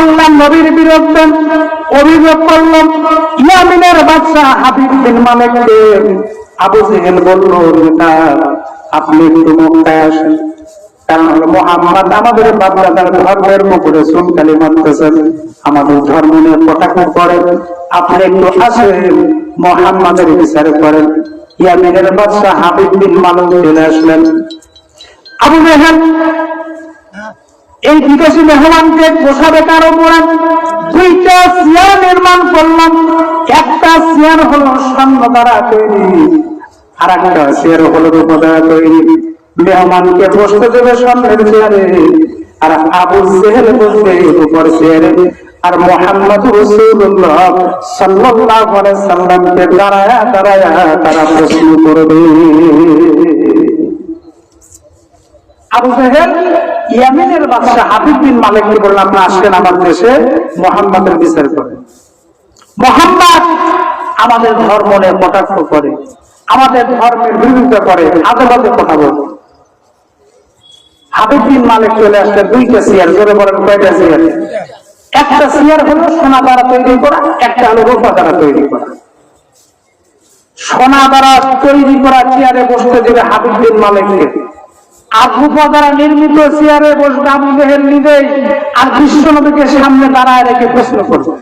আল্লাহ নবীর বিরুদ্ধে অভিযোগ করলাম। ইয়ামিনের বাদশা হাবিব বিন মালিককে আবু জেহেল বলল, না আপনি একটু মক্কায় আসেন, কারণ হলো মুহাম্মদ আমাদের বাপদাদার ধর্মের উপরে চুনকালি মারতেছেন, আমাদের ধর্ম নিয়ে কটাক্ষ করেন, আপনি একটু আসেন মুহাম্মাদের বিচার করেন। ইয়ামিনের বাদশা হাবিব বিন মালিক চলে আসলেন। আবু জেহেল এই বিদেশি মেহমানকে বসাবে কার উপরে? দুইটা চেয়ার নির্মাণ করলাম। একটা চেয়ার হলো স্বর্ণ দ্বারা তৈরি, আর একটা চেয়ার হলো রূপ দ্বারা তৈরি। মেহমানকে বসতে দেবে স্বর্ণের চেয়ারে, আর আবু জেহেল বসবে রূপের চেয়ারে। আর মুহাম্মদ রাসূলুল্লাহ সাল্লাল্লাহু আলাইহি সাল্লামকে দাঁড়ায়া দাঁড়ায়া তারা প্রশ্ন করবে। আবু জেহেল ইয়ামিনের বাদশা হাবিব বিন মালিককে বললেন, আপনি আসেন আমার দেশে মুহাম্মাদের বিচার করেন। মুহাম্মদ আমাদের ধর্ম নিয়ে কটাক্ষ করে, আমাদের ধর্মের বিরোধিতা করে, আদালতে কথা বলে। হাবিব বিন মালিক চলে আসলে দুইটা চেয়ার, জোরে বলেন কয়টা চেয়ার? একটা চেয়ার হলো সোনা দ্বারা তৈরি করা, একটা হলো রূপা দ্বারা তৈরি করা। সোনা দ্বারা তৈরি করা চেয়ারে বসতে দেবে হাবিব বিন মালিককে, আর রূপা দ্বারা নির্মিত চেয়ারে বসবে আবু জেহেল নিজেই, আর বিশ্ব নবীকে সামনে দাঁড়ায় রেখে প্রশ্ন করবে।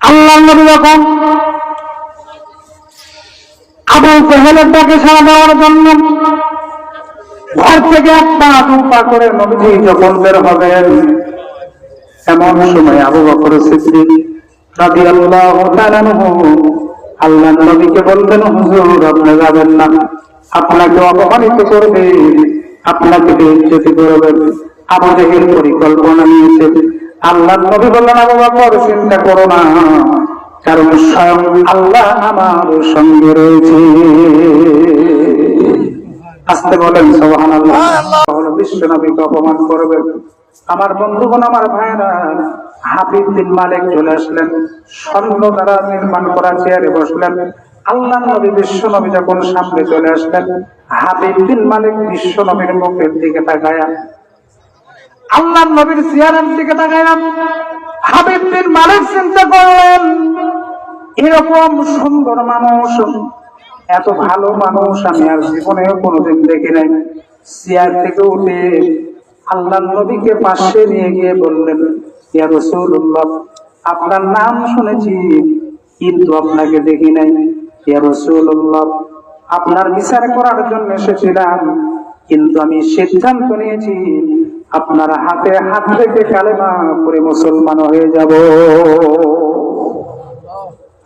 আল্লাহ নবী যখন আবু জেহেলের ডাকে সাড়া দেওয়ার জন্য ঘর থেকে একটা নৌকা করে নবীজি যখন বের হবেন, এমন সময় আবু বকর সিদ্দিক রাদিয়াল্লাহু তাআলা আনহু আল্লাহ নবীকে বললেন, হুজুর আপনি যাবেন না, আপনাকে অপমানিত করবে, আপনাকে বেইজ্জতি করবে। আবু জেহেল পরিকল্পনা নিয়েছে। আল্লাহ নবী বললেন, আবু বকর চিন্তা করো না, কারণ স্বয়ং আল্লাহ আমার সঙ্গে রয়েছে। আসতে বলেন সুবহানাল্লাহ। বিশ্ব নবীকে অপমান করবে। আমার বন্ধুগণ, আমার ভাইরা, হাবিব বিন মালিক চলে আসলেন, স্বর্ণ দ্বারা নির্মাণ করা চেয়ারে বসলেন। আল্লাহ নবী বিশ্ব নবী যখন সামনে চলে আসলেন, হাবিব বিন মালিক বিশ্ব নবীর মুখের দিকে তাকায়া, আল্লাহ নবীর চেয়ারের দিকে তাকায়া হাবিব বিন মালিক চিন্তা করলেন, এরকম সুন্দর মানুষ, এত ভালো মানুষ আমি আর জীবনেও কোনোদিন দেখি নাই। চেয়ার থেকে উঠে আল্লাহ নবীকে পাশে নিয়ে গিয়ে বললেন, ইয়া রাসূলুল্লাহ, আপনার নাম শুনেছি কিন্তু আপনাকে দেখি নাই। ইয়া রাসূলুল্লাহ, আপনার বিচার করার জন্য এসেছিলাম, কিন্তু আমি সিদ্ধান্ত নিয়েছি আপনার হাতে হাত রেখে কালেমা পড়ে মুসলমান হয়ে যাব।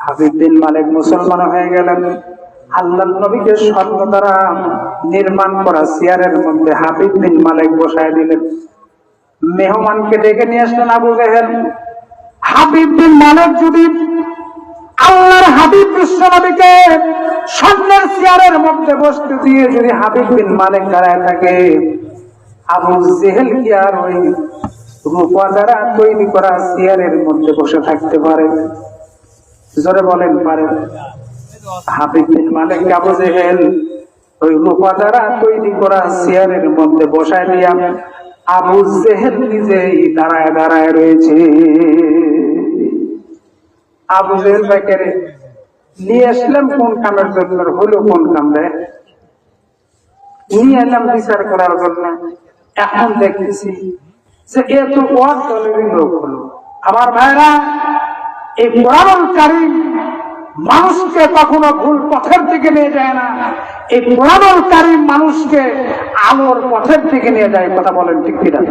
হাবিব বিন মালিক মুসলমান হয়ে গেলেন। আল্লাহ নবীকে স্বর্ণ দ্বারা নির্মাণ করা চেয়ারের মধ্যে হাবিব বিন মালিক বসায় দিলেন। মেহমানকে ডেকে নিয়ে আসলেন আবু জেহেল। হাবিব বিন মালিক যদি আল্লাহর হাবিব বিশ্ব নবীকে স্বর্ণের চেয়ারের মধ্যে বসতে দিয়ে যদি হাবিব বিন মালিক দাঁড়ায় থাকে, আবু জেহেল কি আর ওই রূপা দ্বারা তৈরি করা চেয়ারের মধ্যে বসে থাকতে পারে? জোরে বলেন পারে? হাবিব বিন মালিক আবু জেহেল ওই রূপা দ্বারা তৈরি করা চেয়ারের মধ্যে বসায় দিয়া আবু জেহেল নিজেই দাঁড়ায় দাঁড়ায় রয়েছে। আবু জেহেল ভাইকে নিয়ে আসলাম কোন কামের জন্য? হলো কোন কামে নিয়ে এলাম? বিচার করার জন্য। এখন দেখতেছি যে এত দলেরই লোক হলো। আমার ভাইরা, এই কোরআনুল কারীম মানুষকে কখনো ভুল পথের দিকে নিয়ে যায় না। এই কোরআনুল কারীম মানুষকে আলোর পথের দিকে নিয়ে যায়। কথা বলেন ঠিক কিনা?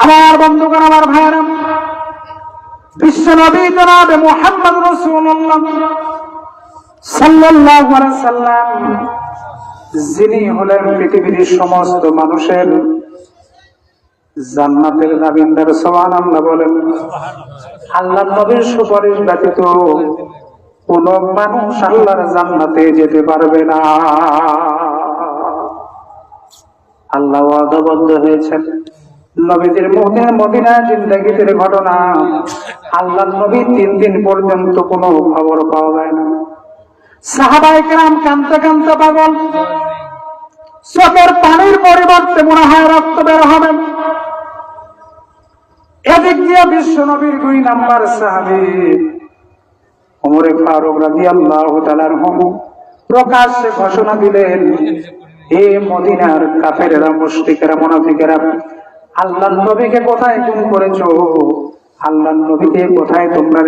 আমার বন্ধুগণ, আমার ভাইরা, বিশ্ব নবী জনাব মুহাম্মদ রাসূলুল্লাহ সাল্লাল্লাহু আলাইহি সাল্লাম, যিনি হলেন পৃথিবীর সমস্ত মানুষের জান্নাতের দাবিনদার। সুবহানাল্লাহ বলেন। আল্লাহ নবীর সুপারিশ ব্যতীত কোন মানুষ আল্লাহর জান্নাতে যেতে পারবে না। আল্লাহ ওয়াদাবদ্ধ হয়েছেন। নবীদের মদিনা জিন্দেগীতে ঘটনা, আল্লাহ নবী 3 দিন পর্যন্ত কোনো খবর পাওয়া যায় না। সাহাবায়ে কেরাম কাঁদতে কাঁদতে পাগল। চোখের পানির পরিবর্তে মনে হয় রক্ত বের হবে। এদিক দিয়ে বিশ্ব নবীর 2 নাম্বার সাহাবী ওমর ফারুক রাদিয়াল্লাহু তাআলা আনহু প্রকাশ্যে ঘোষণা দিলেন, হে মদিনার কাফেরেরা, মুশরিকেরা, মুনাফিকেরা, আল্লাহর নবীকে কোথায় গুম করেছো? আল্লাহর নবীকে কোথায় তোমরা